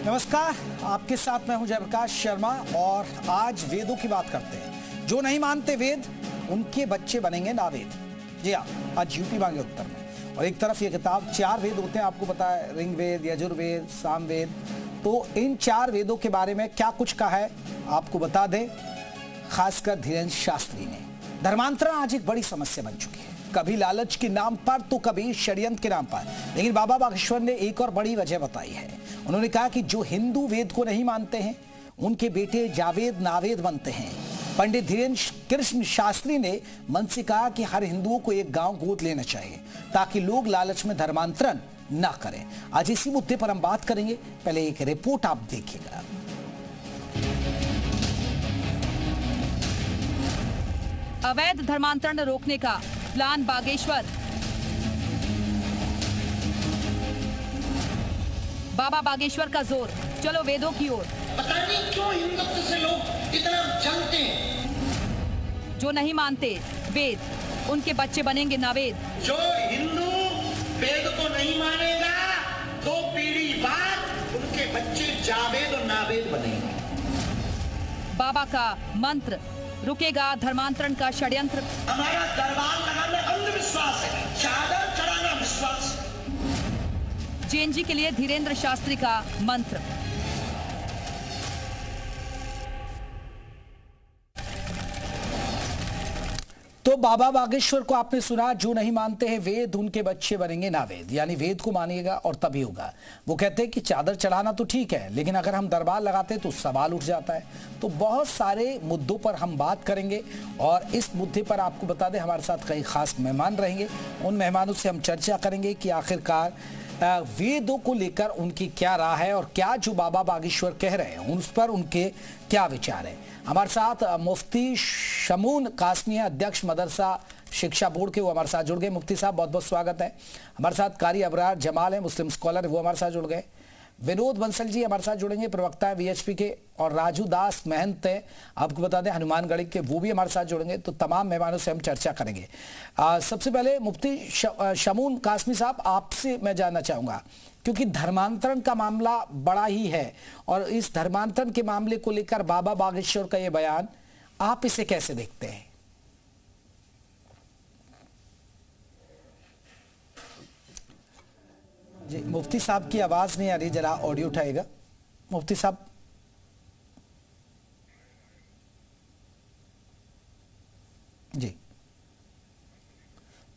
नमस्कार, आपके साथ मैं हूं जयप्रकाश शर्मा और आज वेदों की बात करते हैं। जो नहीं मानते वेद, उनके बच्चे बनेंगे नावेद। जी हाँ, आज यूपी मांगे उत्तर में। और एक तरफ ये किताब, 4 वेद होते हैं, आपको पता है, ऋग्वेद, यजुर्वेद, सामवेद। तो इन 4 वेदों के बारे में क्या कुछ कहा है आपको बता दें, खासकर धीरेन्द्र शास्त्री ने। धर्मांतरण आज एक बड़ी समस्या बन चुकी है, कभी लालच के नाम पर तो कभी षड्यंत्र के नाम पर। लेकिन बाबा बागेश्वर ने एक और बड़ी वजह बताई है। उन्होंने कहा कि जो हिंदू वेद को नहीं मानते हैं, उनके बेटे जावेद नावेद बनते हैं। पंडित धीरेन्द्र कृष्ण शास्त्री ने मन से कहा कि हर हिंदुओं को एक गांव गोद लेना चाहिए ताकि लोग लालच में धर्मांतरण ना करें। आज इसी मुद्दे पर हम बात करेंगे। पहले एक रिपोर्ट आप देखिएगा। अवैध धर्मांतरण रोकने का प्लान बागेश्वर। बाबा बागेश्वर का जोर, चलो वेदों की ओर। पता नहीं क्यों हिंदुत्व से लोग इतना जलते हैं। जो नहीं मानते वेद, उनके बच्चे बनेंगे नावेद। जो हिंदू वेद को नहीं मानेगा, 2 पीढ़ी बाद उनके बच्चे जावेद और नावेद बनेंगे। बाबा का मंत्र, रुकेगा धर्मांतरण का षड्यंत्र। हमारा दरबार लगाना अंधविश्वास है, चादर चढ़ाना विश्वास है। जेएनजी के लिए धीरेन्द्र शास्त्री का मंत्र। तो बाबा बागेश्वर को आपने सुना, जो नहीं मानते हैं वेद, उनके बच्चे बनेंगे नावेद। यानी वेद को मानिएगा और तभी होगा। वो कहते हैं कि चादर चढ़ाना तो ठीक है, लेकिन अगर हम दरबार लगाते हैं तो सवाल उठ जाता है। तो बहुत सारे मुद्दों पर हम बात करेंगे और इस मुद्दे पर आपको बता दें, हमारे साथ कई खास मेहमान रहेंगे। उन मेहमानों से हम चर्चा करेंगे कि आखिरकार वेदों को लेकर उनकी क्या राय है और क्या जो बाबा बागेश्वर कह रहे हैं उस पर उनके क्या विचार हैं। हमारे साथ मुफ्ती शमून कासमी, अध्यक्ष मदरसा शिक्षा बोर्ड के, वो हमारे साथ जुड़ गए। मुफ्ती साहब, बहुत बहुत स्वागत है। हमारे साथ कारी अबरार जमाल है, मुस्लिम स्कॉलर, वो हमारे साथ जुड़ गए। विनोद बंसल जी हमारे साथ जुड़ेंगे, प्रवक्ता है वीएचपी के। और राजू दास महंत है, आपको बता दें, हनुमानगढ़ के, वो भी हमारे साथ जुड़ेंगे। तो तमाम मेहमानों से हम चर्चा करेंगे। सबसे पहले मुफ्ती शमून कासमी साहब, आपसे मैं जानना चाहूँगा, क्योंकि धर्मांतरण का मामला बड़ा ही है और इस धर्मांतरण के मामले को लेकर बाबा बागेश्वर का ये बयान, आप इसे कैसे देखते हैं? जी, मुफ्ती साहब की आवाज नहीं आ रही, जरा ऑडियो उठाएगा मुफ्ती साहब। जी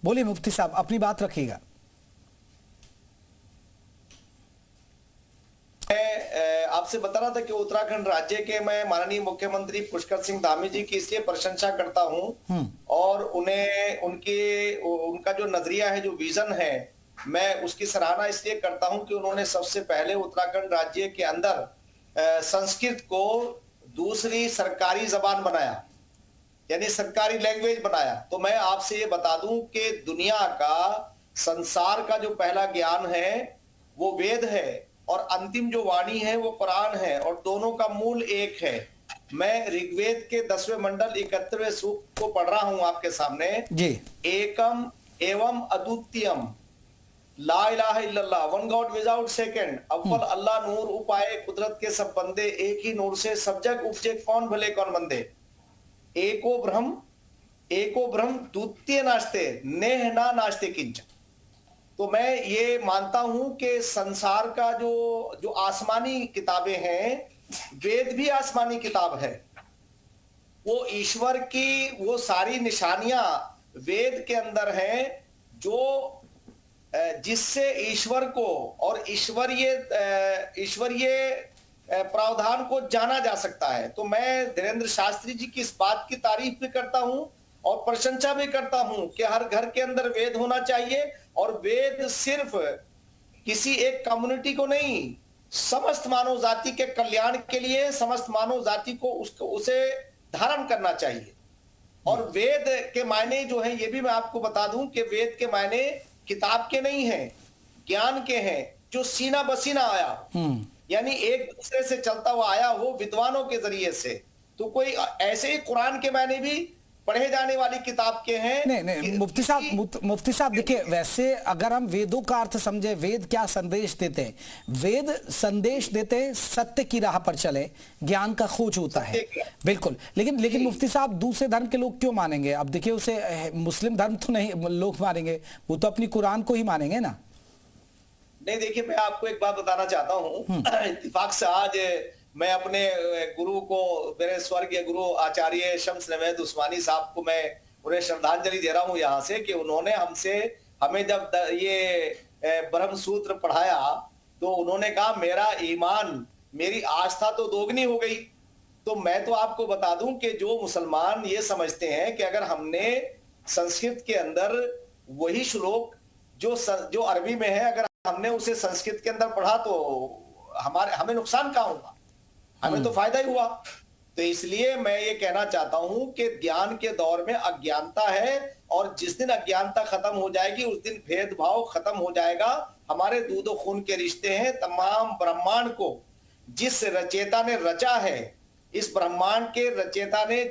बोलिए मुफ्ती साहब, अपनी बात रखिएगा। आपसे बता रहा था कि उत्तराखंड राज्य के मैं माननीय मुख्यमंत्री पुष्कर सिंह धामी जी की इसलिए प्रशंसा करता हूं और उन्हें उनका जो नजरिया है, जो विजन है, मैं उसकी सराहना इसलिए करता हूं कि उन्होंने सबसे पहले उत्तराखंड राज्य के अंदर संस्कृत को दूसरी सरकारी जबान बनाया, यानी सरकारी लैंग्वेज बनाया। तो मैं आपसे ये बता दूं कि दुनिया का, संसार का जो पहला ज्ञान है वो वेद है और अंतिम जो वाणी है वो कुरान है और दोनों का मूल एक है। मैं ऋग्वेद के 10वें मंडल 31वें सूक्त को पढ़ रहा हूं आपके सामने जी। एकम एवं अद्वितीयम ला इलाहा इल्लल्लाह, वन गॉड विदाउट सेकंड, अव्वल अल्लाह नूर उपाय कुदरत के सब बंदे, एक ही नूर से सब जग उपजे, कौन भले कौन बंदे, एको ब्रह्म द्वितीय नास्ते, नेह ना नास्ते किंचन। तो मैं ये मानता हूं कि संसार का जो आसमानी किताबें हैं, वेद भी आसमानी किताब है। वो ईश्वर की वो सारी निशानियां वेद के अंदर हैं, जो जिससे ईश्वर को और ईश्वरीय प्रावधान को जाना जा सकता है। तो मैं धीरेन्द्र शास्त्री जी की इस बात की तारीफ भी करता हूं और प्रशंसा भी करता हूं कि हर घर के अंदर वेद होना चाहिए और वेद सिर्फ किसी एक कम्युनिटी को नहीं, समस्त मानव जाति के कल्याण के लिए, समस्त मानव जाति को उसे धारण करना चाहिए। और वेद के मायने जो है, ये भी मैं आपको बता दूं कि वेद के मायने किताब के नहीं हैं, ज्ञान के हैं, जो सीना बसीना आया, यानी एक दूसरे से चलता हुआ आया हो विद्वानों के जरिए से। तो कोई ऐसे ही कुरान के मायने भी पढ़े जाने वाली किताब के हैं। नहीं मुफ्ती साहब देखिए, वैसे अगर हम वेदों का अर्थ समझे, वेद क्या संदेश देते हैं? वेद संदेश देते हैं सत्य की राह पर चले, ज्ञान का खोज होता है, बिल्कुल। लेकिन मुफ्ती साहब, दूसरे धर्म के लोग क्यों मानेंगे? अब देखिए, उसे मुस्लिम धर्म तो नहीं लोग मानेंगे, वो तो अपनी कुरान को ही मानेंगे ना। नहीं, देखिए मैं आपको एक बात बताना चाहता हूँ। इत्तेफाक से आज मैं अपने गुरु को, मेरे स्वर्गीय गुरु आचार्य शम्स नवेद उस्मानी साहब को मैं उन्हें श्रद्धांजलि दे रहा हूं यहां से, कि उन्होंने हमें जब ये ब्रह्म सूत्र पढ़ाया तो उन्होंने कहा मेरा ईमान, मेरी आस्था तो दोगुनी हो गई। तो मैं तो आपको बता दूं कि जो मुसलमान ये समझते हैं कि अगर हमने संस्कृत के अंदर वही श्लोक जो अरबी में है, अगर हमने उसे संस्कृत के अंदर पढ़ा तो हमें नुकसान क्या होगा? हमें तो फायदा ही हुआ। तो इसलिए मैं ये कहना चाहता हूं कि ज्ञान के दौर में अज्ञानता है, और जिस दिन अज्ञानता खत्म हो जाएगी उस दिन भेदभाव खत्म हो जाएगा। हमारे दूध और खून के रिश्ते हैं। तमाम ब्रह्मांड को जिस रचेता ने रचा है, इस ब्रह्मांड के रचेता ने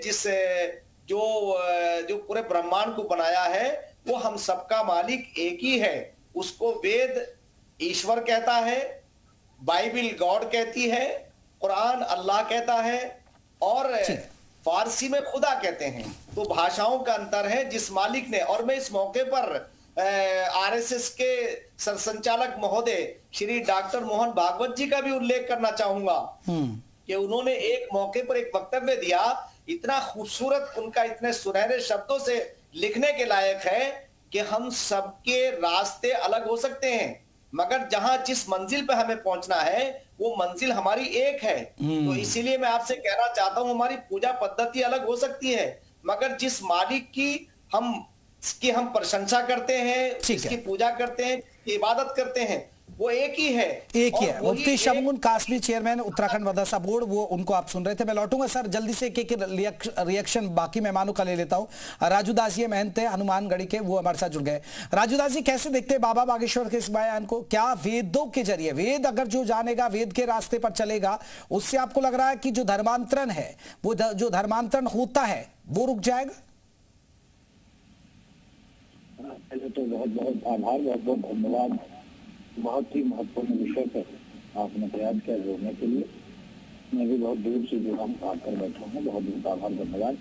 जो पूरे ब्रह्मांड को बनाया है, वो हम सबका मालिक एक ही है। उसको वेद ईश्वर कहता है, बाइबिल गॉड कहती है, कुरान अल्लाह कहता है, और फारसी में खुदा कहते हैं। तो भाषाओं का अंतर है जिस मालिक ने। और मैं इस मौके पर आरएसएस के सरसंचालक महोदय श्री डॉक्टर मोहन भागवत जी का भी उल्लेख करना चाहूंगा कि उन्होंने एक मौके पर एक वक्तव्य दिया, इतना खूबसूरत, उनका इतने सुनहरे शब्दों से लिखने के लायक है कि हम सबके रास्ते अलग हो सकते हैं, मगर जहां जिस मंजिल पे हमें पहुंचना है वो मंजिल हमारी एक है। तो इसीलिए मैं आपसे कहना चाहता हूं, हमारी पूजा पद्धति अलग हो सकती है, मगर जिस मालिक की हम प्रशंसा करते हैं, जिसकी पूजा करते हैं, इबादत करते हैं, वो एक ही है। मुफ्ती शमगुन कासमी, चेयरमैन उत्तराखंड मदरसा बोर्ड, वो उनको आप सुन रहे थे। मैं लौटूंगा सर जल्दी से, एक रिएक्शन बाकी मेहमानों का ले लेता हूं। राजू दास जी महंत है हनुमानगढ़ी के, वो हमारे साथ जुड़ गए। राजू दास जी, कैसे देखते हैं बाबा बागेश्वर के इस बयान को? क्या वेदों के जरिए, वेद अगर जो जानेगा, वेद के रास्ते पर चलेगा, उससे आपको लग रहा है कि जो धर्मांतरण है, वो जो धर्मांतरण होता है वो रुक जाएगा? पहले तो बहुत बहुत आभार, बहुत बहुत धन्यवाद। बहुत ही महत्वपूर्ण विषय पर आपने प्रयास किया जोड़ने के लिए। मैं भी बहुत दूर से जुड़ा हूँ, आकर बैठा हूँ। बहुत बहुत आभार, धन्यवाद।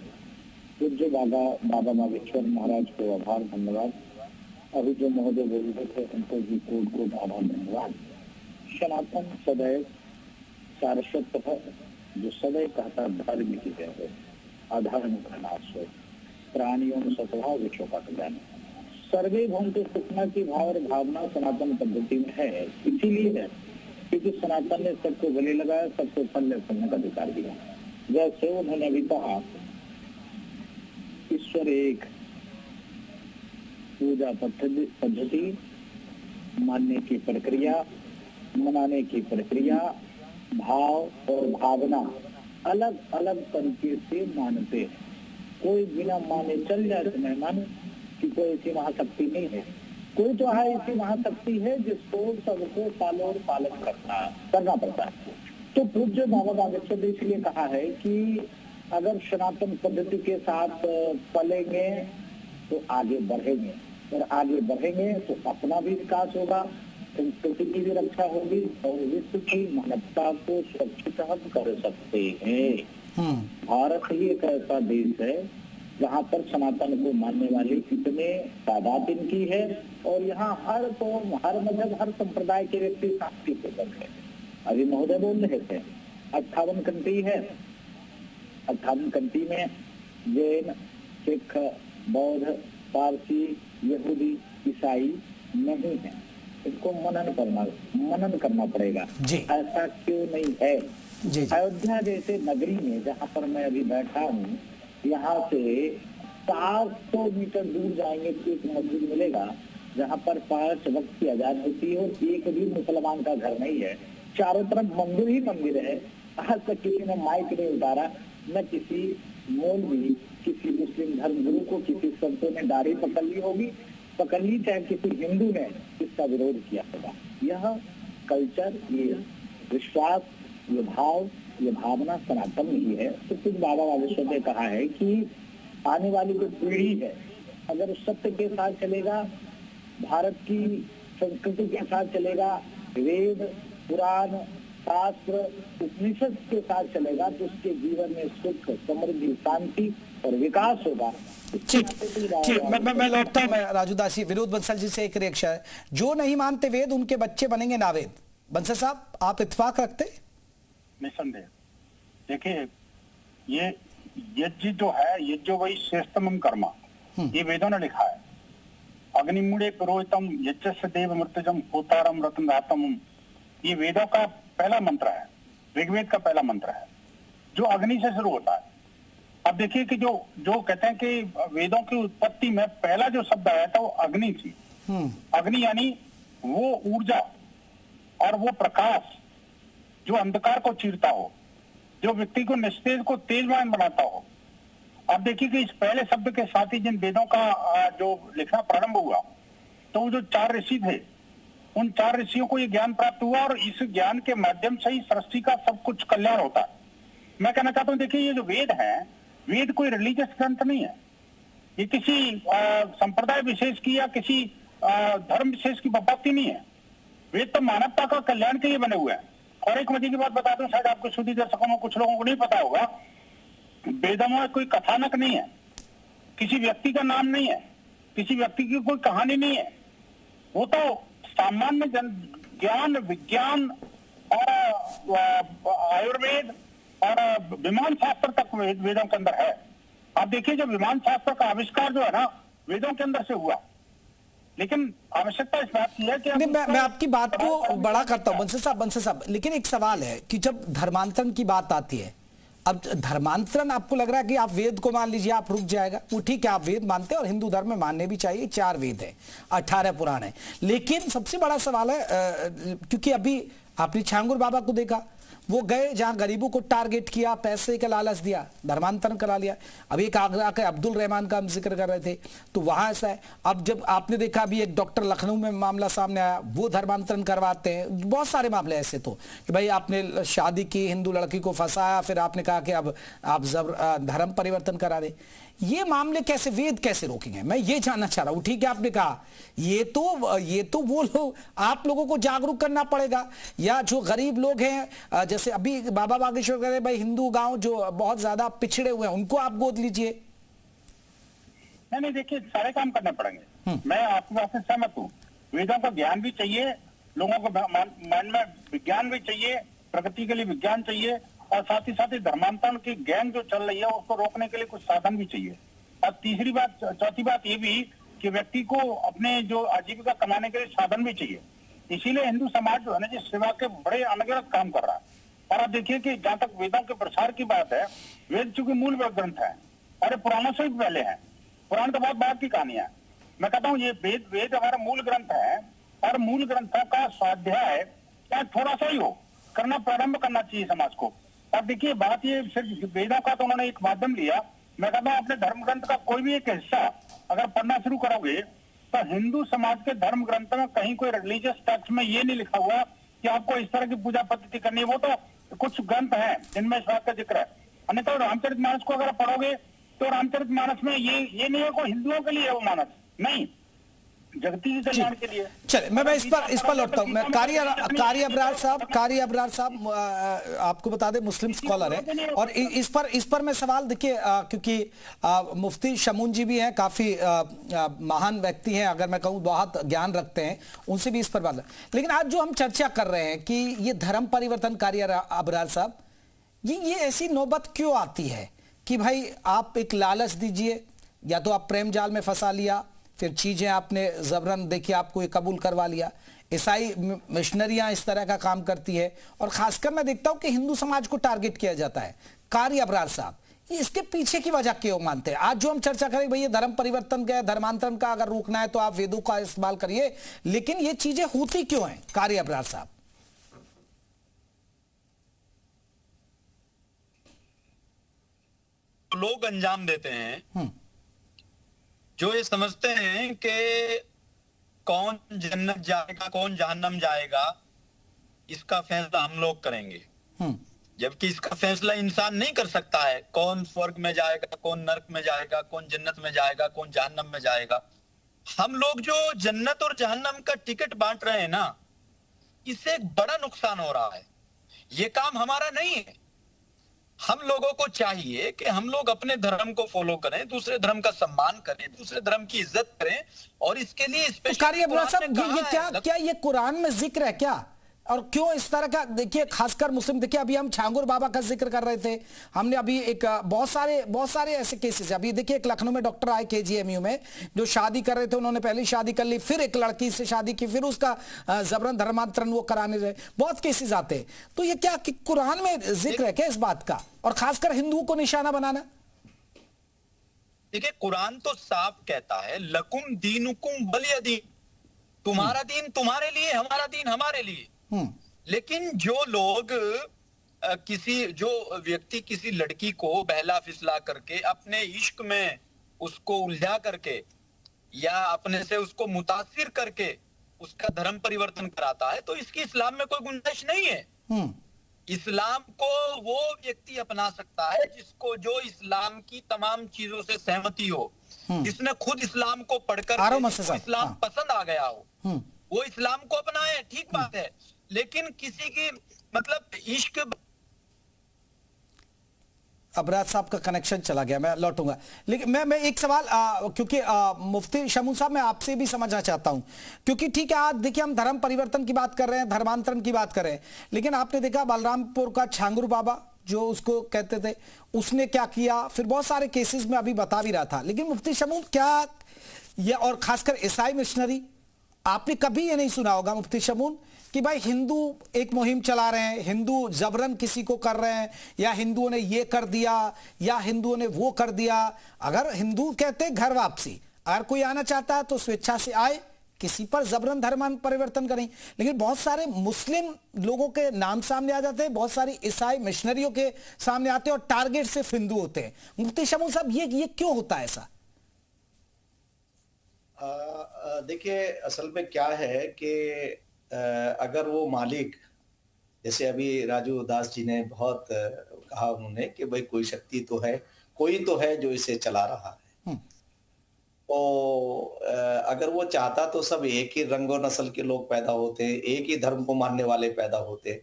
पूज्य बाबा बागेश्वर महाराज को आभार, धन्यवाद। अभी जो महोदय बोल रहे थे उनको भी कोट आभार, धन्यवाद। सनातन सदैव सारस्वत है, जो सदैव कहता धर्म की जय हो, अधर्म का नाश हो, प्राणियों में सद्भाव विश्व का कल्याण। सर्वे भूमि सुखना की भाव और भावना सनातन पद्धति में है। इसीलिए है क्योंकि सनातन ने सबको गले लगाया, सबको फल फलने का अधिकार दिया। जैसे उन्होंने अभी कहा, ईश्वर एक, पूजा पद्धति, मानने की प्रक्रिया, मनाने की प्रक्रिया, भाव और भावना अलग अलग तरीके से मानते हैं। कोई बिना माने चल जाए तो मैं मानू कि कोई ऐसी महाशक्ति नहीं है। कोई तो है ऐसी महाशक्ति है जिसको सबको पालो और पालन करना पड़ता है। तो पूज्य बाबा बागेश्वर ने इसलिए कहा है कि अगर सनातन पद्धति के साथ पलेंगे तो आगे बढ़ेंगे, और आगे बढ़ेंगे तो अपना भी विकास होगा, संस्कृति की भी रक्षा होगी, और विश्व की मानवता को सुरक्षित हम कर सकते हैं। भारत ही एक ऐसा देश है जहाँ पर सनातन को मानने वाले इतने तादाद इनकी है, और यहाँ हर कौम, हर मजहब, हर संप्रदाय के व्यक्ति शांतिपूर्वक है। अभी महोदय बोल रहे थे 58 कंट्री है। 58 कंट्री में जैन, सिख, बौद्ध, पारसी, यहूदी, ईसाई नहीं है। इसको मनन करना पड़ेगा। ऐसा क्यों नहीं है? अयोध्या जैसे नगरी में जहाँ पर मैं अभी बैठा हूँ, यहाँ से 700 मीटर दूर जाएंगे तो एक मस्जिद मिलेगा जहाँ पर 5 वक्त की अजान होती है, और एक भी मुसलमान का घर नहीं है। चारों तरफ मंदिर ही मंदिर है। आज तक किसी ने माइक नहीं उतारा, न किसी मौलवी, किसी मुस्लिम धर्म गुरु को किसी संतों ने दाढ़ी पकड़ ली होगी, पकड़ ली, चाहे किसी हिंदू ने इसका विरोध किया होगा। यह कल्चर, ये विश्वास, ये भाव, ये भावना सनातन ही है। तो कुछ बाबा बागेश्वर ने कहा है कि आने वाली जो पीढ़ी है अगर सत्य के साथ चलेगा, भारत की संस्कृति के साथ चलेगा, वेद पुराण शास्त्र उपनिषद के साथ चलेगा, तो उसके जीवन में सुख समृद्धि शांति और विकास होगा। ठीक, मैं लौटता हूं। मैं राजू दासी, विनोद बंसल जी से एक रिएक्शन है, जो नहीं मानते वेद उनके बच्चे बनेंगे नावेद। बंसल साहब, आप इत्तेफाक रखते? निसंदेह। देखिए, ये यज्ञ जो है, यज्ञ वही श्रेष्ठतमं कर्म, ये वेदों ने लिखा है। अग्निमूढ़े पुरोहितम यज्ञस्य देव मृत्युजम होतारम रत्नदातम, ये वेदों का पहला मंत्र है, ऋग्वेद का पहला मंत्र है, जो अग्नि से शुरू होता है। अब देखिए कि जो कहते हैं कि वेदों की उत्पत्ति में पहला जो शब्द आया था वो अग्नि थी। अग्नि यानी वो ऊर्जा और वो प्रकाश जो अंधकार को चीरता हो, जो व्यक्ति को निस्तेज को तेजवान बनाता हो। अब देखिए कि इस पहले शब्द के साथ ही जिन वेदों का जो लिखना प्रारंभ हुआ, तो वो जो 4 ऋषि थे, उन 4 ऋषियों को ये ज्ञान प्राप्त हुआ और इस ज्ञान के माध्यम से ही सृष्टि का सब कुछ कल्याण होता है। मैं कहना चाहता हूँ, देखिए ये जो वेद है, वेद कोई रिलीजियस ग्रंथ नहीं है, ये किसी संप्रदाय विशेष की या किसी धर्म विशेष की विपत्ति नहीं है। वेद तो मानवता का कल्याण के लिए बने हुए हैं। और एक मजे की बात बता दूं, शायद आपको सुधी दर्शकों में कुछ लोगों को नहीं पता होगा, वेदों में कोई कथानक नहीं है, किसी व्यक्ति का नाम नहीं है, किसी व्यक्ति की कोई कहानी नहीं है। वो तो सामान्य ज्ञान, विज्ञान और आयुर्वेद और विमान शास्त्र तक वेदों के अंदर है। आप देखिए, जब विमान शास्त्र का आविष्कार जो है ना, वेदों के अंदर से हुआ। लेकिन आवश्यकता इस बात की है कि मैं आपकी बात को बड़ा करता हूं बंसल साहब, लेकिन एक सवाल है कि जब धर्मांतरण की बात आती है, अब धर्मांतरण आपको लग रहा है कि आप वेद को मान लीजिए, आप रुक जाएगा, वो ठीक है, आप वेद मानते हैं और हिंदू धर्म में मानने भी चाहिए। 4 वेद है, 18 पुराण है। लेकिन सबसे बड़ा सवाल है, क्योंकि अभी आपने छांगुर बाबा को देखा, वो गए जहां गरीबों को टारगेट किया, पैसे का लालच दिया, धर्मांतरण करा लिया। अभी एक आगरा के अब्दुल रहमान का हम जिक्र कर रहे थे, तो वहां ऐसा है। अब जब आपने देखा अभी एक डॉक्टर लखनऊ में मामला सामने आया, वो धर्मांतरण करवाते हैं। बहुत सारे मामले ऐसे तो कि भाई आपने शादी की, हिंदू लड़की को फंसाया, फिर आपने कहा कि अब आप धर्म परिवर्तन करा दे। ये मामले कैसे, वेद कैसे रोकेंगे, मैं ये जानना चाह रहा हूं। ठीक है, आपने कहा ये तो वो लोग, आप लोगों को जागरूक करना पड़ेगा, या जो गरीब लोग हैं, जैसे अभी बाबा बागेश्वर कह रहे भाई हिंदू गांव जो बहुत ज्यादा पिछड़े हुए हैं, उनको आप गोद लीजिए। नहीं, देखिए सारे काम करने पड़ेंगे। मैं आपकी बात से सहमत हूँ। वेदों का ज्ञान भी चाहिए, लोगों को मन में विज्ञान भी चाहिए, प्रगति के लिए विज्ञान चाहिए, और साथ ही धर्मांतरण की गैंग जो चल रही है उसको रोकने के लिए कुछ साधन भी चाहिए। और तीसरी बात, चौथी बात ये भी कि व्यक्ति को अपने जो आजीविका कमाने के लिए साधन भी चाहिए। इसीलिए हिंदू समाज जो है ना, जिस सेवा के बड़े अनगिनत काम कर रहा है। और आप देखिए कि जहां तक वेदों के प्रसार की बात है, वेद चूंकि मूल ग्रंथ है और ये पुराणों से भी पहले है, पुराण तो बहुत बाद की कहानियां है। मैं कहता हूँ ये वेद हमारा मूल ग्रंथ है, और मूल ग्रंथों का स्वाध्याय चाहे थोड़ा सा ही हो, करना प्रारंभ करना चाहिए समाज को। अब देखिए बात ये सिर्फ वेदों का तो उन्होंने एक माध्यम लिया। मैं कहता हूँ अपने धर्म ग्रंथ का कोई भी एक हिस्सा अगर पढ़ना शुरू करोगे, तो हिंदू समाज के धर्म ग्रंथ में कहीं कोई रिलीजियस टेक्स्ट में ये नहीं लिखा हुआ कि आपको इस तरह की पूजा पद्धति करनी है। वो तो कुछ ग्रंथ हैं जिनमें इस बात का जिक्र है। अन्यथा रामचरितमानस को अगर पढ़ोगे तो रामचरितमानस में ये नहीं है कोई हिंदुओं के लिए है वो मानस, नहीं, जगती के कल्याण के लिए। चलिए, मैं इस पर लौटता हूं। मैं कारी अबरार साहब आपको बता दें मुस्लिम स्कॉलर है, और इस पर मैं सवाल, देखिए क्योंकि मुफ्ती शमून जी भी हैं, काफी महान व्यक्ति हैं, अगर मैं कहूं बहुत ज्ञान रखते हैं, उनसे भी इस पर बात है। लेकिन आज जो हम चर्चा कर रहे हैं कि ये धर्म परिवर्तन, कारी अबरार साहब, ये ऐसी नौबत क्यों आती है कि भाई आप एक लालच दीजिए, या तो आप प्रेम जाल में फंसा लिया, फिर चीजें आपने जबरन देखिए आपको ये कबूल करवा लिया। ईसाई मिशनरियां इस तरह का काम करती है, और खासकर मैं देखता हूं कि हिंदू समाज को टारगेट किया जाता है। कारी अबरार साहब, इसके पीछे की वजह क्यों मानते हैं? आज जो हम चर्चा करें भाई ये धर्म परिवर्तन का, धर्मांतरण का अगर रोकना है तो आप वेदों का इस्तेमाल करिए, लेकिन ये चीजें होती क्यों हैं कारी अबरार साहब? लोग अंजाम देते हैं जो ये समझते हैं कि कौन जन्नत जाएगा कौन जहन्नम जाएगा, इसका फैसला हम लोग करेंगे। जबकि इसका फैसला इंसान नहीं कर सकता है, कौन स्वर्ग में जाएगा, कौन नरक में जाएगा, कौन जन्नत में जाएगा, कौन जहन्नम में जाएगा। हम लोग जो जन्नत और जहन्नम का टिकट बांट रहे हैं ना, इससे एक बड़ा नुकसान हो रहा है। ये काम हमारा नहीं है। हम लोगों को चाहिए कि हम लोग अपने धर्म को फॉलो करें, दूसरे धर्म का सम्मान करें, दूसरे धर्म की इज्जत करें, और इसके लिए कारी अब्दुल्ला साहब, ये क्या ये कुरान में जिक्र है क्या? और क्यों इस तरह का? देखिए खासकर मुस्लिम, देखिए अभी हम छांगुर बाबा का जिक्र कर रहे थे, हमने अभी एक बहुत सारे ऐसे केसेस। अभी देखिए एक लखनऊ में डॉक्टर आए KGMU में, जो शादी कर रहे थे, उन्होंने पहली शादी कर ली, फिर एक लड़की से शादी की, फिर उसका जबरन धर्मांतरण वो कराने रहे। बहुत केसेस आते हैं। तो ये क्या कि कुरान में जिक्र है क्या इस बात का, और खासकर हिंदुओं को निशाना बनाना? देखिए कुरान तो साफ कहता है, लकुम दीनुकुम वलिय दीन, तुम्हारा दीन तुम्हारे लिए, हमारा दीन हमारे लिए। लेकिन जो लोग जो व्यक्ति किसी लड़की को बहला फिसला करके अपने इश्क में उसको उलझा करके या अपने से उसको मुतासिर करके उसका धर्म परिवर्तन कराता है, तो इसकी इस्लाम में कोई गुंजाइश नहीं है। इस्लाम को वो व्यक्ति अपना सकता है जो इस्लाम की तमाम चीजों से सहमति हो, जिसने खुद इस्लाम को पढ़कर इस्लाम पसंद आ गया हो, वो इस्लाम को अपनाए, ठीक बात है। लेकिन किसी की मतलब इश्क। अबराज साहब का कनेक्शन चला गया, मैं लौटूंगा। लेकिन मैं एक सवाल क्योंकि मुफ्ती शमून साहब, मैं आपसे भी समझना चाहता हूं, क्योंकि ठीक है आज देखिए हम धर्म परिवर्तन की बात कर रहे हैं, धर्मांतरण की बात कर रहे हैं, लेकिन आपने देखा बलरामपुर का छांगुर बाबा जो उसको कहते थे, उसने क्या किया, फिर बहुत सारे केसेस में अभी बता भी रहा था। लेकिन मुफ्ती शमून क्या ये, और खासकर ईसाई मिशनरी, आपने कभी ये नहीं सुना होगा मुफ्ती शमून कि भाई हिंदू एक मुहिम चला रहे हैं, हिंदू जबरन किसी को कर रहे हैं, या हिंदुओं ने ये कर दिया या हिंदुओं ने वो कर दिया। अगर हिंदू कहते हैं घर वापसी, अगर कोई आना चाहता है तो स्वेच्छा से आए, किसी पर जबरन धर्म परिवर्तन करें। लेकिन बहुत सारे मुस्लिम लोगों के नाम सामने आ जाते हैं, बहुत सारी ईसाई मिशनरियों के सामने आते हैं, और टारगेट सिर्फ हिंदू होते हैं। मुफ्ती शमून साहब, ये क्यों होता है ऐसा? देखिए असल में क्या है कि अगर वो मालिक, जैसे अभी राजू दास जी ने बहुत कहा उन्होंने कि भाई कोई शक्ति तो है, कोई तो है जो इसे चला रहा है, तो अगर वो चाहता तो सब एक ही रंगो नस्ल के लोग पैदा होते, एक ही धर्म को मानने वाले पैदा होते।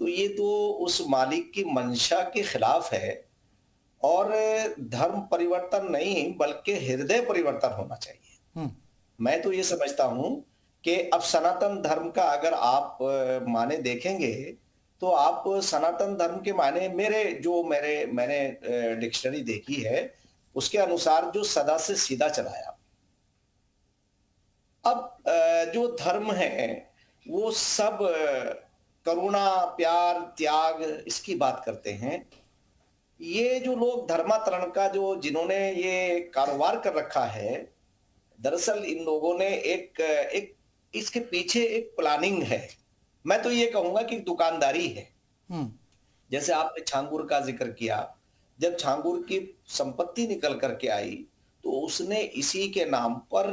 तो ये तो उस मालिक की मंशा के खिलाफ है, और धर्म परिवर्तन नहीं बल्कि हृदय परिवर्तन होना चाहिए। मैं तो ये समझता हूं कि अब सनातन धर्म का अगर आप माने देखेंगे तो आप सनातन धर्म के माने मैंने डिक्शनरी देखी है, उसके अनुसार जो सदा से सीधा चलाया। अब जो धर्म है वो सब करुणा, प्यार, त्याग, इसकी बात करते हैं। ये जो लोग धर्मांतरण का जिन्होंने ये कारोबार कर रखा है, दरअसल इन लोगों ने एक इसके पीछे एक प्लानिंग है। मैं तो ये कहूंगा कि दुकानदारी है। जैसे आपने छांगुर का जिक्र किया, जब छांगुर की संपत्ति निकल करके आई तो उसने इसी के नाम पर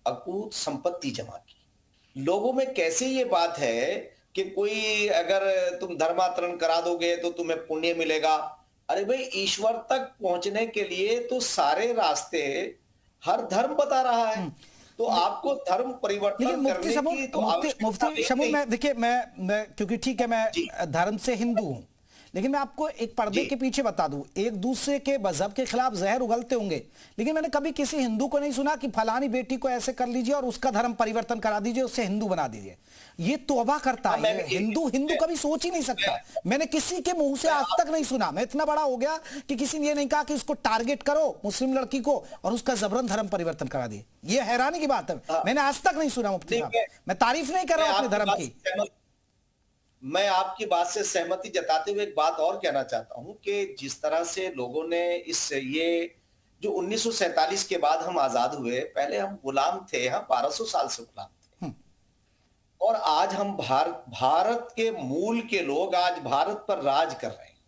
अकूत संपत्ति जमा की। लोगों में कैसे ये बात है कि कोई अगर तुम धर्मांतरण करा दोगे तो तुम्हें पुण्य मिलेगा। अरे भाई, ईश्वर तक पहुंचने के लिए तो सारे रास्ते हर धर्म बता रहा है, तो आपको धर्म परिवर्तन करने की तो मुफ्ती शमून, मैं देखिए मैं क्योंकि ठीक है मैं धर्म से हिंदू हूं, लेकिन मैं आपको एक पर्दे के पीछे बता दूं, एक दूसरे के मजहब के खिलाफ जहर उगलते होंगे, लेकिन मैंने कभी किसी हिंदू को नहीं सुना कि फलानी बेटी को ऐसे कर लीजिए और उसका धर्म परिवर्तन करा दीजिए, उससे हिंदू बना दीजिए। ये तौबा करता है हिंदू कभी सोच ही नहीं सकता। मैंने किसी के मुंह से आज तक नहीं सुना। मैं इतना बड़ा हो गया कि किसी ने ये नहीं कहा कि उसको टारगेट करो मुस्लिम लड़की को और उसका जबरन धर्म परिवर्तन करा दिए। ये हैरानी की बात है, मैंने आज तक नहीं सुना मुफ्ती साहब। मैं तारीफ नहीं कर रहा हूं अपने धर्म की। मैं आपकी बात से सहमति जताते हुए एक बात और कहना चाहता हूं कि जिस तरह से लोगों ने ये जो 1947 के बाद हम आजाद हुए, पहले हम गुलाम थे, हम 1200 साल से गुलाम थे, और आज हम भारत के मूल के लोग आज भारत पर राज कर रहे हैं।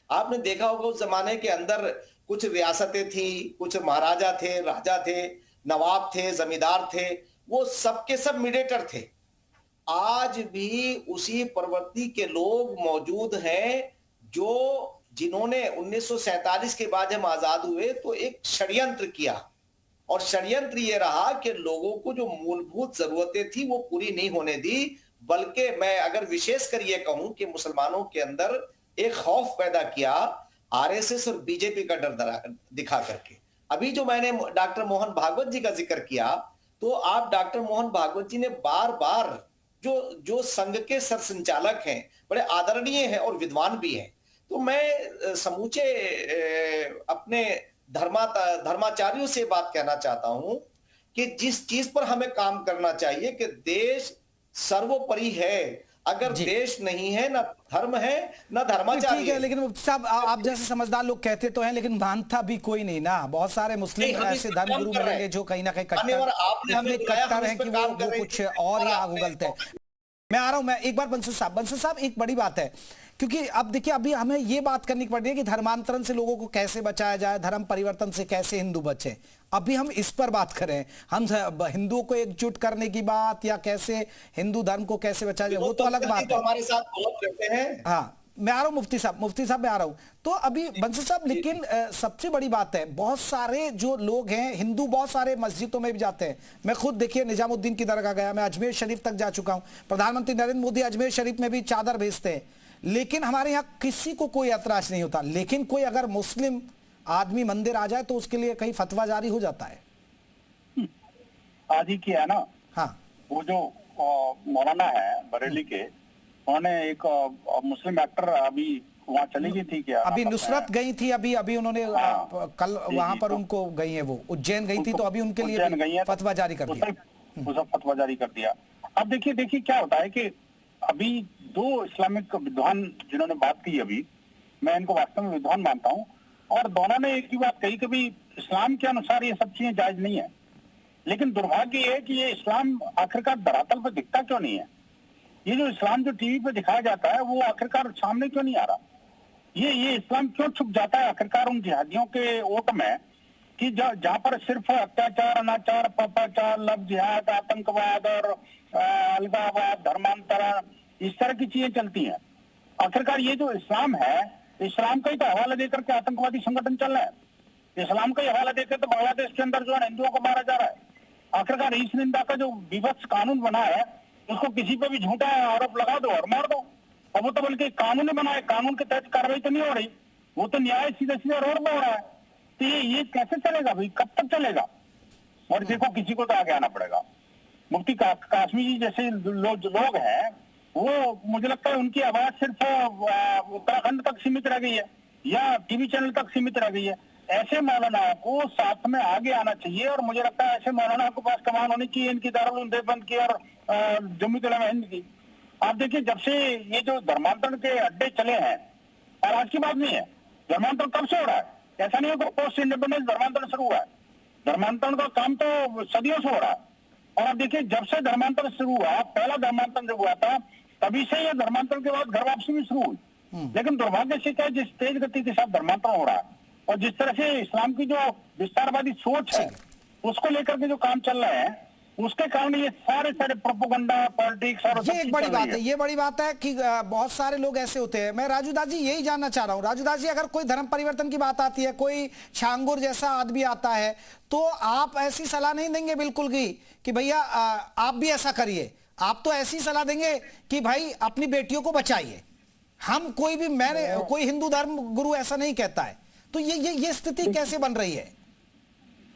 आपने देखा होगा उस जमाने के अंदर कुछ रियासतें थी, कुछ महाराजा थे, राजा थे, नवाब थे, जमींदार थे, वो सबके सब मीडिएटर थे। आज भी उसी प्रवृत्ति के लोग मौजूद हैं जिन्होंने 1947 के बाद हम आजाद हुए तो एक षड्यंत्र किया, और षड्यंत्र ये रहा कि लोगों को जो मूलभूत जरूरतें थी वो पूरी नहीं होने दी, बल्कि मैं अगर विशेष कर ये कहूं कि मुसलमानों के अंदर एक खौफ पैदा किया आरएसएस और बीजेपी का डर दिखा करके। अभी जो मैंने डॉक्टर मोहन भागवत जी का जिक्र किया, तो आप डॉक्टर मोहन भागवत जी ने बार बार जो संघ के सरसंचालक हैं, बड़े आदरणीय हैं और विद्वान भी हैं, तो मैं समूचे अपने धर्माचार्यों से बात कहना चाहता हूं कि जिस चीज पर हमें काम करना चाहिए कि देश सर्वोपरि है। अगर देश नहीं है, ना धर्म है, ना धर्माचार्य। ठीक है, लेकिन मुफ्ती साहब आप जैसे समझदार लोग कहते तो हैं, लेकिन मानता भी कोई नहीं ना। बहुत सारे मुस्लिम ऐसे धर्मगुरु मिलेंगे जो कहीं ना कहीं कट्टर हैं कि वो कुछ और ही आग उगलते हैं। मैं आ रहा हूं, मैं एक बार बंसल साहब एक बड़ी बात है, क्योंकि अब देखिए अभी हमें ये बात करनी पड़ रही है कि धर्मांतरण से लोगों को कैसे बचाया जाए, धर्म परिवर्तन से कैसे हिंदू बचे। अभी हम इस पर बात करें, हम हिंदुओं को एकजुट करने की बात या कैसे हिंदू धर्म को कैसे बचाया जाए, वो तो अलग बात है। हमारे साथ बहुत करते हैं। हाँ, मैं आ रहा हूं मुफ्ती साहब मैं आ रहा हूं। तो अभी बंसल साहब, लेकिन सबसे बड़ी बात है, बहुत सारे जो लोग हैं हिंदू बहुत सारे मस्जिदों में भी जाते हैं। मैं खुद देखिए निजामुद्दीन की दरगाह गया, मैं अजमेर शरीफ तक जा चुका हूं। प्रधानमंत्री नरेंद्र मोदी अजमेर शरीफ में भी चादर भेजते हैं, लेकिन हमारे यहाँ किसी को कोई ऐतराज नहीं होता। लेकिन कोई अगर मुस्लिम आदमी मंदिर आ जाए तो उसके लिए कहीं फतवा जारी हो जाता है। आज ही किया ना। हाँ, वो जो मौलाना है बरेली के, उन्होंने एक मुस्लिम एक्टर अभी वहाँ चली गई थी क्या, अभी नुसरत गई थी, अभी उन्होंने कल वहां पर उनको गई है, वो उज्जैन गई थी, तो अभी उनके लिए फतवा जारी कर दिया। फतवा जारी कर दिया। अब देखिए क्या होता है कि अभी दो इस्लामिक विद्वान जिन्होंने बात की, अभी मैं इनको वास्तव में विद्वान मानता हूँ, और दोनों ने एक ही बात कही कि भाई इस्लाम के अनुसार ये सब चीजें जायज नहीं है। लेकिन दुर्भाग्य ये है कि ये इस्लाम आखिरकार धरातल पर दिखता क्यों नहीं है। ये जो इस्लाम जो टीवी पे दिखाया जाता है वो आखिरकार सामने क्यों नहीं आ रहा। ये इस्लाम क्यों छुप जाता है आखिरकार उन जिहादियों के ओट में, कि जहाँ पर सिर्फ अत्याचार, अनाचार, पापाचार, लव जिहाद, आतंकवाद और अलगाववाद, धर्मांतरण, इस तरह की चीजें चलती हैं। आखिरकार ये जो इस्लाम है, इस्लाम का ही तो हवाला देकर के आतंकवादी संगठन चल रहा है। इस्लाम का ही हवाला देकर तो बांग्लादेश के अंदर जो है हिंदुओं को मारा जा रहा है। आखिरकार इस निंदा का जो विवश कानून बना है, उसको किसी पे भी झूठा आरोप लगा दो और मार दो। और वो तो बल्कि कानून ही बना है, कानून के तहत कार्रवाई तो नहीं हो रही, वो तो न्याय सीधे सीधे रोड पे हो रहा है। तो ये कैसे चलेगा भाई, कब तक चलेगा। और देखो किसी को तो आगे आना पड़ेगा। मुफ्ती कासमी जी जैसे लोग हैं, वो मुझे लगता है उनकी आवाज सिर्फ उत्तराखंड तक सीमित रह गई है या टीवी चैनल तक सीमित रह गई है। ऐसे मौलाना को साथ में आगे आना चाहिए, और मुझे लगता है ऐसे मौलाना के पास कमान होनी चाहिए इनकी दारुल देवबंद की और जम्मू उलमा हिंद की। आप देखिए जब से ये जो धर्मांतरण के अड्डे चले हैं, और आज की बात नहीं है, धर्मांतरण कब से हो रहा है। ऐसा नहीं है कि पोस्ट इंडिपेंडेंस धर्मांतरण शुरू हुआ है। धर्मांतरण का काम तो सदियों से हो रहा है। और अब देखिए जब से धर्मांतरण शुरू हुआ, पहला धर्मांतरण जब हुआ था, तभी से ये धर्मांतरण के बाद घर वापसी भी शुरू हुई। लेकिन दुर्भाग्य से क्या, जिस तेज गति के साथ धर्मांतरण हो रहा है और जिस तरह से इस्लाम की जो विस्तारवादी सोच है उसको लेकर के जो काम चल रहे हैं, उसके कारण ये सारे प्रोपेगेंडा, पॉलिटिक्स और ये एक बड़ी बात है। ये बड़ी बात है कि बहुत सारे लोग ऐसे होते हैं। मैं राजू दास जी यही जानना चाह रहा हूं, राजू दास जी, अगर कोई धर्म परिवर्तन की बात आती है, कोई छांगुर जैसा आदमी आता है, तो आप ऐसी सलाह नहीं देंगे बिल्कुल कि भैया आप भी ऐसा करिए। आप तो ऐसी सलाह देंगे कि भाई अपनी बेटियों को बचाइए। हम कोई हिंदू धर्म गुरु ऐसा नहीं कहता है। तो ये स्थिति कैसे बन रही है।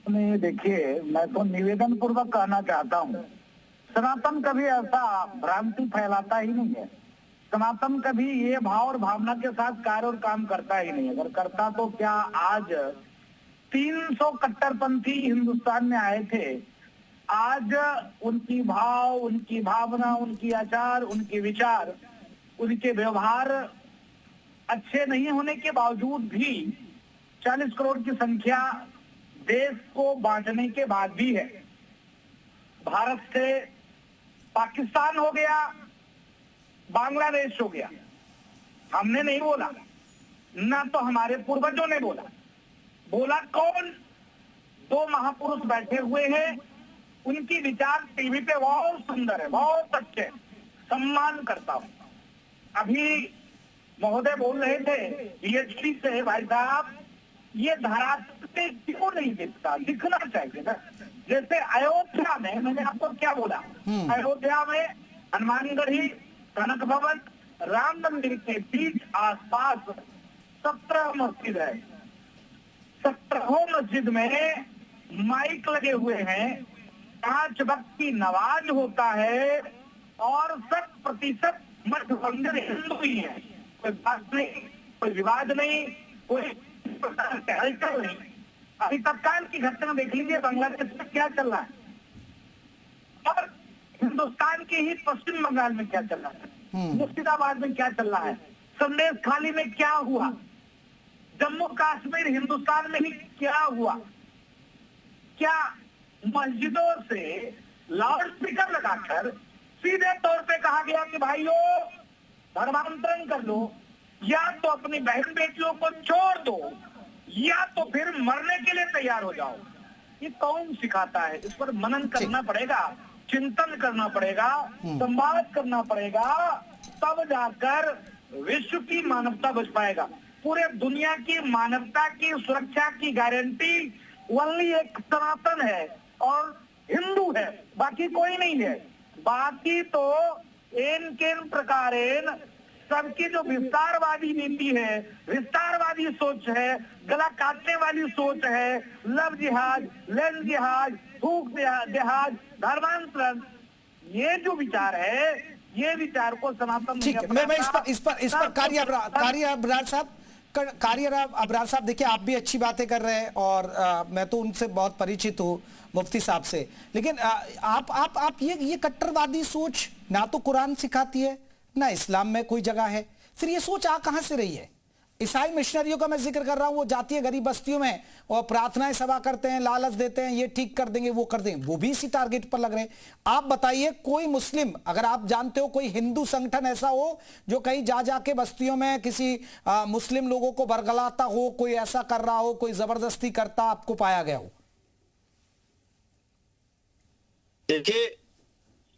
नहीं, देखिए मैं तो निवेदन पूर्वक कहना चाहता हूँ, सनातन कभी ऐसा भ्रांति फैलाता ही नहीं है। सनातन कभी ये भाव और भावना के साथ कार्य और काम करता ही नहीं। अगर करता तो क्या आज 300 कट्टरपंथी हिंदुस्तान में आए थे, आज उनकी भाव, उनकी भावना, उनकी आचार, उनके विचार, उनके व्यवहार अच्छे नहीं होने के बावजूद भी 40 करोड़ की संख्या देश को बांटने के बाद भी है। भारत से पाकिस्तान हो गया, बांग्लादेश हो गया। हमने नहीं बोला, ना तो हमारे पूर्वजों ने बोला। बोला कौन? 2 महापुरुष बैठे हुए हैं, उनकी विचार टीवी पे बहुत सुंदर है, बहुत अच्छे, सम्मान करता हूं। अभी महोदय बोल रहे थे पीएचडी से, भाई साहब ये धरातल पे क्यों नहीं दिखता, दिखना चाहिए ना। जैसे अयोध्या में, मैंने आपको क्या बोला, अयोध्या में हनुमानगढ़ी, कनक भवन, राम मंदिर के बीच आसपास 17 मस्जिद है। 17 मस्जिद में माइक लगे हुए हैं, 5 वक्त की नमाज होता है और 100% मठ मंदिर हिंदू ही है। कोई बात नहीं, कोई विवाद नहीं, कोई हलचल नहीं। अभी तत्काल की घटना देख लीजिए, बांग्लादेश में क्या चल रहा है और हिंदुस्तान के ही पश्चिम बंगाल में क्या चल रहा है, मुर्शिदाबाद में क्या चल रहा है, संदेश खाली में क्या हुआ, जम्मू कश्मीर हिंदुस्तान में ही क्या हुआ। क्या मस्जिदों से लाउड स्पीकर लगाकर सीधे तौर पे कहा गया कि भाइयों धर्मांतरण कर लो, या तो अपनी बहन बेटियों को छोड़ दो, या तो फिर मरने के लिए तैयार हो जाओ। ये कौन सिखाता है? इस पर मनन करना पड़ेगा, चिंतन करना पड़ेगा, संवाद करना पड़ेगा, तब जाकर विश्व की मानवता बच पाएगा। पूरे दुनिया की मानवता की सुरक्षा की गारंटी ओनली एक सनातन है और हिंदू है, बाकी कोई नहीं है। बाकी तो इन किन प्रकारेण सबकी जो विस्तारवादी नीति है, विस्तारवादी सोच है, गला काटने वाली सोच है, लव जिहाद, लैंड जिहाद, भूख जिहाद, धर्मांतरण, ये जो विचार है, ये विचार को सनातन ठीक है। मैं इस पर कार्य अबरार साहब देखिए, आप भी अच्छी बातें कर रहे हैं और मैं तो उनसे बहुत परिचित हूँ, मुफ्ती साहब से। लेकिन आप ये कट्टरवादी सोच ना तो कुरान सिखाती है, ना इस्लाम में कोई जगह है, फिर ये सोच आ कहां से रही है? ईसाई मिशनरियों का मैं जिक्र कर रहा हूं, वो जाती है गरीब बस्तियों में और प्रार्थनाएं सभा करते हैं, लालच देते हैं, ये ठीक कर देंगे, वो कर देंगे, वो भी इसी टारगेट पर लग रहे हैं। आप बताइए, कोई मुस्लिम, अगर आप जानते हो कोई हिंदू संगठन ऐसा हो जो कहीं जा जाके बस्तियों में किसी मुस्लिम लोगों को बरगलाता हो, कोई ऐसा कर रहा हो, कोई जबरदस्ती करता आपको पाया गया हो? देखिए,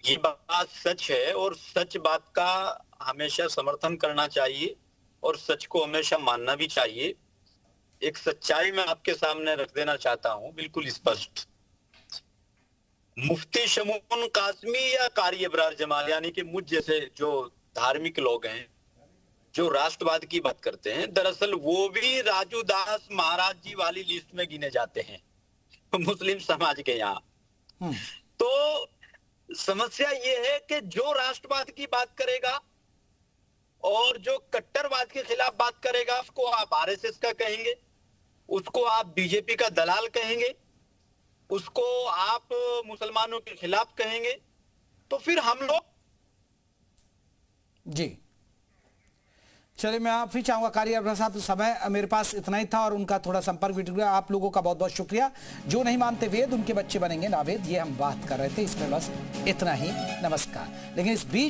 ये बात सच है और सच बात का हमेशा समर्थन करना चाहिए और सच को हमेशा मानना भी चाहिए। एक सच्चाई मैं आपके सामने रख देना चाहता हूं, बिल्कुल स्पष्ट। मुफ्ती शमून कासमी या कारी अबरार जमाल, यानी कि मुझ जैसे जो धार्मिक लोग हैं, जो राष्ट्रवाद की बात करते हैं, दरअसल वो भी राजू दास महाराज जी वाली लिस्ट में गिने जाते हैं मुस्लिम समाज के यहाँ। तो समस्या ये है कि जो राष्ट्रवाद की बात करेगा और जो कट्टरवाद के खिलाफ बात करेगा, उसको आप आरएसएस का कहेंगे, उसको आप बीजेपी का दलाल कहेंगे, उसको आप मुसलमानों के खिलाफ कहेंगे, तो फिर हम लोग। जी चलिए, मैं आप ही चाहूंगा कारी अबरार साहब, समय मेरे पास इतना ही था और उनका थोड़ा संपर्क भी टूट गया। आप लोगों का बहुत बहुत शुक्रिया। जो नहीं मानते वेद उनके बच्चे बनेंगे नावेद, ये हम बात कर रहे थे, इसमें बस इतना ही। नमस्कार। लेकिन इस बीच